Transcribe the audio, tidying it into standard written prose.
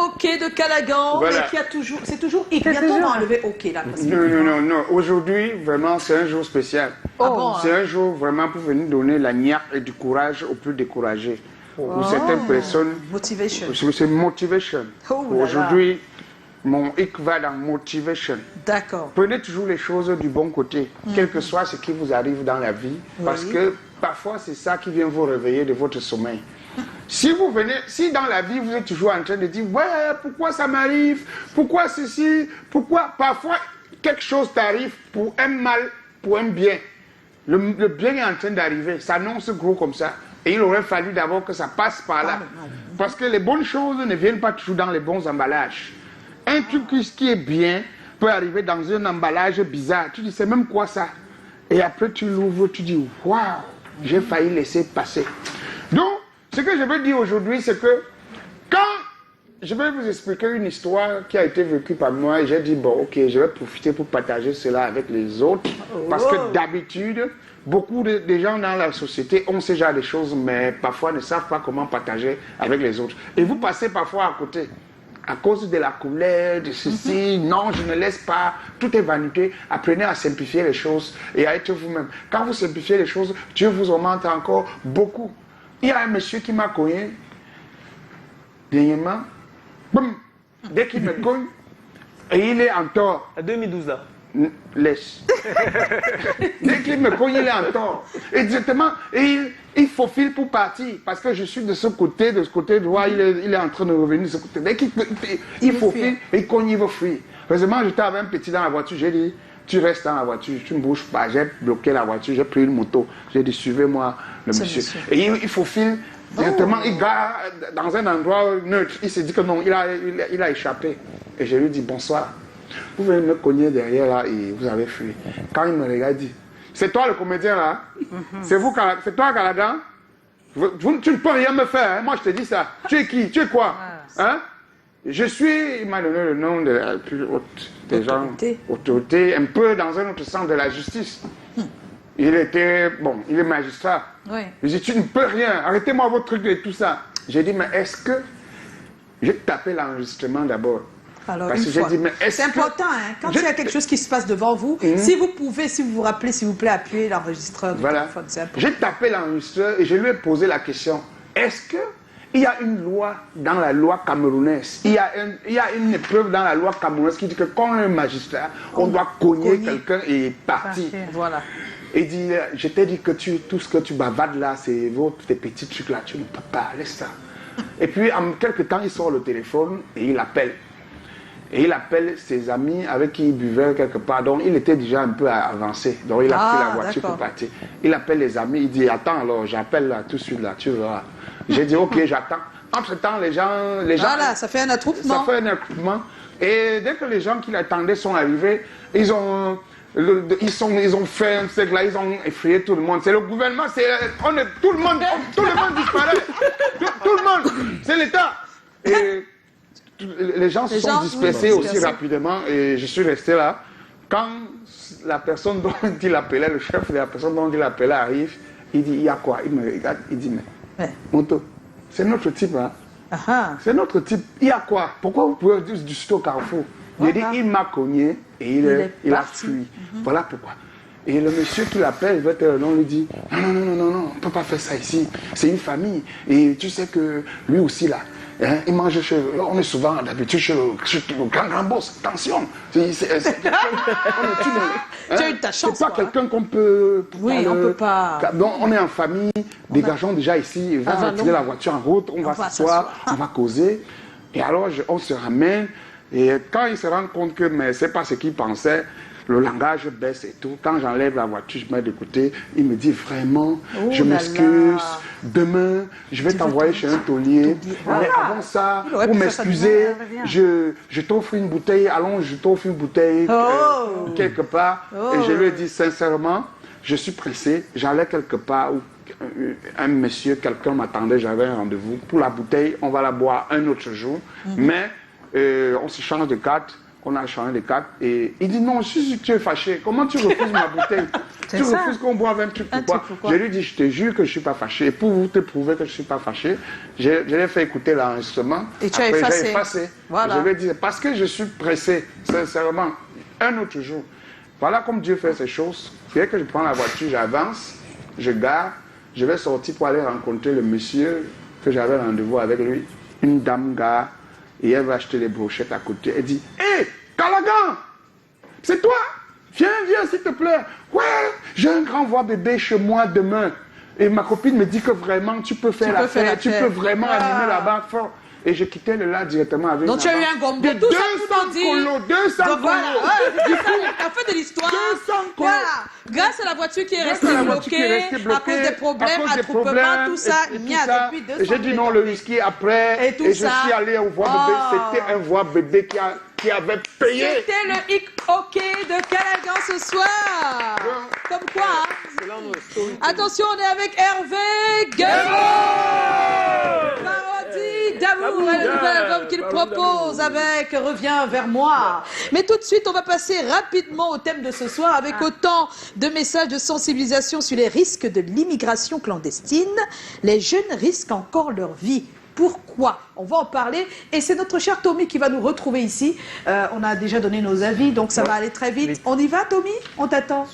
OK de Callaghan, Voilà. mais qui a toujours... C'est toujours Ick. Bientôt, on va enlever OK, là. Parce que... Non. Aujourd'hui, vraiment, c'est un jour spécial. Ah bon, C'est hein? un jour vraiment pour venir donner la niaque et du courage aux plus découragés. Pour certaines personnes, Motivation. c'est motivation. Oh là là. Aujourd'hui, mon hic va dans motivation. D'accord. Prenez toujours les choses du bon côté, quel que soit ce qui vous arrive dans la vie, parce que parfois c'est ça qui vient vous réveiller de votre sommeil. Si dans la vie vous êtes toujours en train de dire ouais, pourquoi ça m'arrive, pourquoi ceci, pourquoi parfois quelque chose t'arrive pour un mal, pour un bien. Le bien est en train d'arriver, ça annonce gros comme ça. Et il aurait fallu d'abord que ça passe par là. Parce que les bonnes choses ne viennent pas toujours dans les bons emballages. Un truc qui est bien peut arriver dans un emballage bizarre. Tu dis, c'est même quoi ça? Et après, tu l'ouvres, tu dis, waouh, j'ai failli laisser passer. Donc, ce que je veux dire aujourd'hui, c'est que quand je vais vous expliquer une histoire qui a été vécue par moi, et j'ai dit, bon, ok, je vais profiter pour partager cela avec les autres. Parce que d'habitude, beaucoup de gens dans la société ont ce genre de choses, mais parfois ne savent pas comment partager avec les autres. Et vous passez parfois à côté. À cause de la couleur, de ceci, non, je ne laisse pas, tout est vanité. Apprenez à simplifier les choses et à être vous-même. Quand vous simplifiez les choses, Dieu vous augmente encore beaucoup. Il y a un monsieur qui m'a cogné, dernièrement, boum, dès qu'il me cogne, et il est en tort. En 2012 là. Laisse. Dès qu'il me cogne, il est en tort. Exactement. Et il faufile pour partir. Parce que je suis de ce côté droit, il est en train de revenir de ce côté. Dès qu'il faufile, il cogne, il veut fuir. Heureusement, j'étais avec un petit dans la voiture. J'ai dit, tu restes dans la voiture, tu ne bouges pas. J'ai bloqué la voiture, j'ai pris une moto. J'ai dit, suivez-moi le monsieur. Et il faufile. Directement, il gare dans un endroit neutre. Il s'est dit que non, il a échappé. Et je lui dis, bonsoir. Vous venez me cogner derrière là et vous avez fui. Quand il me regarde, il dit, c'est toi le comédien là? C'est toi Callaghan? Tu ne peux rien me faire, hein? Moi je te dis ça. Tu es qui? Tu es quoi? Hein? Je suis, il m'a donné le nom de la plus haute des gens, autorité, un peu dans un autre sens de la justice. Il était, bon, il est magistrat. Je dis, tu ne peux rien, arrêtez-moi votre truc et tout ça. J'ai dit, mais est-ce que... J'ai tapé l'enregistrement d'abord. Alors, parce que j'ai dit, mais c'est important, hein, quand il y a quelque chose qui se passe devant vous, si vous pouvez, si vous vous rappelez, s'il vous plaît, appuyez l'enregistreur du téléphone. J'ai tapé l'enregistreur et je lui ai posé la question, est-ce qu'il y a une loi dans la loi camerounaise, il y a une épreuve dans la loi camerounaise qui dit que quand on est magistrat, on doit cogner quelqu'un et partir. Voilà. Il dit, je t'ai dit que tout ce que tu bavades là, c'est tes petits trucs là, tu ne peux pas, laisse ça. Et puis, en quelques temps, il sort le téléphone et il appelle. Et il appelle ses amis avec qui il buvait quelque part. Donc, il était déjà un peu avancé. Donc, il a pris la voiture pour partir. Il appelle les amis. Il dit, attends, alors, j'appelle là, tout de suite, là, tu verras. J'ai dit, ok, j'attends. Entre-temps, les gens... Voilà, ça fait un attroupement. Ça fait un attroupement. Et dès que les gens qui l'attendaient sont arrivés, ils ont fait un cercle là, ils ont effrayé tout le monde. C'est le gouvernement, tout le monde disparaît. Tout le monde, c'est l'État. Et les gens se sont dispersés aussi rapidement et je suis resté là. Quand la personne dont il appelait, le chef de la personne dont il appelait arrive, il dit, il y a quoi? Il me regarde, il dit, mais Monto, c'est notre type, hein? C'est notre type. Il y a quoi? Pourquoi vous pouvez dire du stock Carrefour? Il dit, il m'a cogné et il a fui. Voilà pourquoi. Et le monsieur qui l'appelle, il veut te le nom, lui dit, non, on ne peut pas faire ça ici. C'est une famille. Et tu sais que lui aussi, là, hein, il mange on est souvent d'habitude chez le grand boss. Attention. Tu as eu ta chance. C'est pas quelqu'un qu'on peut... Oui, on ne peut pas... Donc, on est en famille, dégageons déjà ici, va retirer la voiture en route, on va s'asseoir, on va causer. Et alors, on se ramène. Et quand il se rend compte que ce n'est pas ce qu'il pensait, le langage baisse et tout. Quand j'enlève la voiture, je mets de côté, il me dit vraiment, je m'excuse, demain, je vais t'envoyer chez un taulier. Mais avant ça, pour m'excuser, je t'offre une bouteille, allons, je t'offre une bouteille quelque part. Et je lui ai dit sincèrement, je suis pressé, j'allais quelque part où un monsieur, quelqu'un m'attendait, j'avais un rendez-vous. Pour la bouteille, on va la boire un autre jour, mais on se change de carte. qu'on a changé de cartes. Et il dit non, si tu es fâché, comment tu refuses ma bouteille? Tu refuses qu'on boive un truc, pourquoi? Je lui dis, je te jure que je ne suis pas fâché. Et pour vous te prouver que je ne suis pas fâché, je lui ai fait écouter l'enregistrement. Et tu as effacé. Voilà. Je lui ai dit, parce que je suis pressé, sincèrement, un autre jour. Voilà comme Dieu fait ces choses. Dès que je prends la voiture, j'avance, je gare, je vais sortir pour aller rencontrer le monsieur que j'avais rendez-vous avec lui. Une dame gare. Et elle va acheter les brochettes à côté. Elle dit, hé, Callaghan, c'est toi? Viens, s'il te plaît. Ouais, j'ai un grand voix bébé chez moi demain. Et ma copine me dit que vraiment, tu peux faire la fête, tu peux vraiment animer là-bas fort. Et je quittais le là directement avec. Donc tu as eu un gombo, de 200 colos, 200 colos. Voilà, la fin de l'histoire. 200 colos. Voilà, grâce à la voiture qui est restée bloquée, à cause des problèmes, attroupements, tout ça, il y a depuis 200 j'ai dit non, le whisky après. Et je suis allé au voix bébé. C'était un voix bébé qui avait payé. C'était le hic hockey de Callaghan ce soir. Comme quoi, hein. Attention, on est avec Hervé Guéraud. Parodie d'amour et le nouvel album qu'il propose avec Reviens vers moi. Mais tout de suite, on va passer rapidement au thème de ce soir avec autant de messages de sensibilisation sur les risques de l'immigration clandestine. Les jeunes risquent encore leur vie. Pourquoi? On va en parler et c'est notre cher Tommy qui va nous retrouver ici. On a déjà donné nos avis, donc ça va aller très vite. On y va, Tommy? On t'attend.